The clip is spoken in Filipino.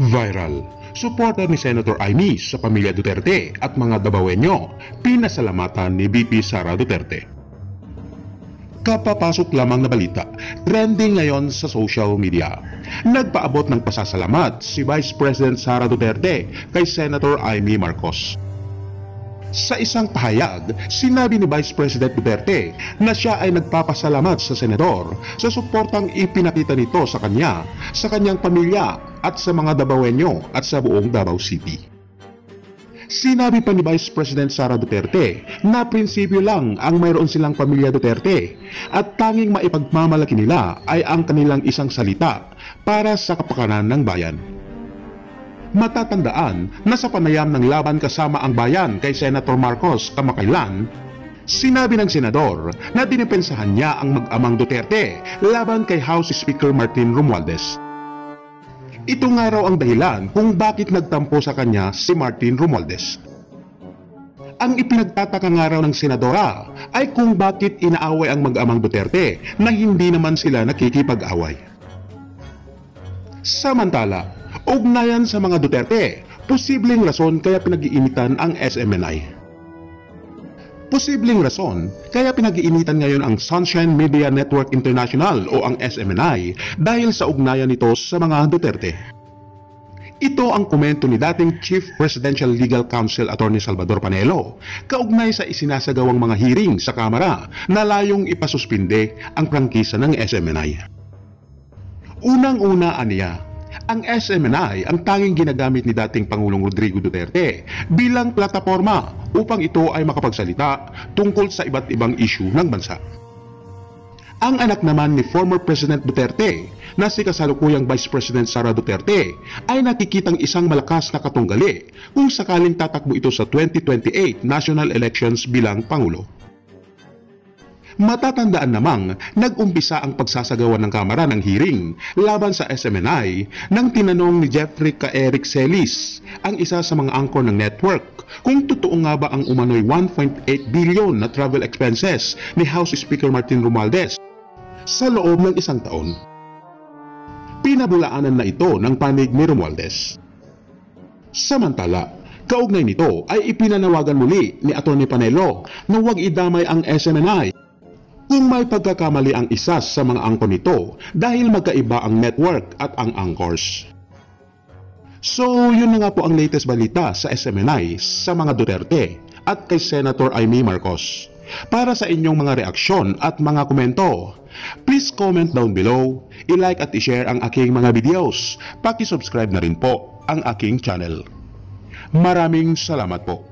Viral. Suporta ni Senator Amy sa pamilya Duterte at mga Dabawenyo, pinasalamatan ni VP Sara Duterte. Kapapasok lamang na balita, trending ngayon sa social media. Nagpaabot ng pasasalamat si Vice President Sara Duterte kay Senator Amy Marcos. Sa isang pahayag, sinabi ni Vice President Duterte na siya ay nagpapasalamat sa senador sa suportang ipinakita nito sa kanya, sa kanyang pamilya at sa mga Dabawenyo at sa buong Davao City. Sinabi pa ni Vice President Sara Duterte na prinsipyo lang ang mayroon silang pamilya Duterte at tanging maipagmamalaki nila ay ang kanilang isang salita para sa kapakanan ng bayan. Matatandaan na sa panayam ng laban kasama ang bayan kay Senator Marcos kamakailan, sinabi ng senador na dinipensahan niya ang mag-amang Duterte laban kay House Speaker Martin Romualdez. Ito nga raw ang dahilan kung bakit nagtampo sa kanya si Martin Romualdez. Ang ipinagtataka nga raw ng senadora ay kung bakit inaaway ang mag-amang Duterte na hindi naman sila nakikipag-away. Samantala, ugnayan sa mga Duterte, posibleng rason kaya pinag-iinitan ang SMNI. Posibleng rason kaya pinag-iinitan ngayon ang Sunshine Media Network International o ang SMNI dahil sa ugnayan nito sa mga Duterte. Ito ang komento ni dating Chief Presidential Legal Counsel Attorney Salvador Panelo kaugnay sa isinasagawang mga hearing sa Kamara na layong ipasuspinde ang prangkisa ng SMNI. Unang-una aniya, ang SMNI ang tanging ginagamit ni dating Pangulong Rodrigo Duterte bilang plataporma upang ito ay makapagsalita tungkol sa iba't ibang issue ng bansa. Ang anak naman ni former President Duterte na si kasalukuyang Vice President Sara Duterte ay nakikitang isang malakas na katunggali kung sakaling tatakbo ito sa 2028 national elections bilang Pangulo. Matatandaan namang nag-umpisa ang pagsasagawa ng Kamara ng hearing laban sa SMNI nang tinanong ni Jeffrey K. Eric Celis, ang isa sa mga angkor ng network, kung totoo nga ba ang umano'y 1.8 billion na travel expenses ni House Speaker Martin Romualdez sa loob ng isang taon. Pinabulaanan na ito ng panig ni Romualdez. Samantala, kaugnay nito ay ipinanawagan muli ni Atty. Panelo na huwag idamay ang SMNI kung may pagkakamali ang isa sa mga angkor nito dahil magkaiba ang network at ang angkors. So yun na nga po ang latest balita sa SMNI sa mga Duterte at kay Senator Amy Marcos. Para sa inyong mga reaksyon at mga komento, please comment down below, i-like at i-share ang aking mga videos, paki-subscribe na rin po ang aking channel. Maraming salamat po.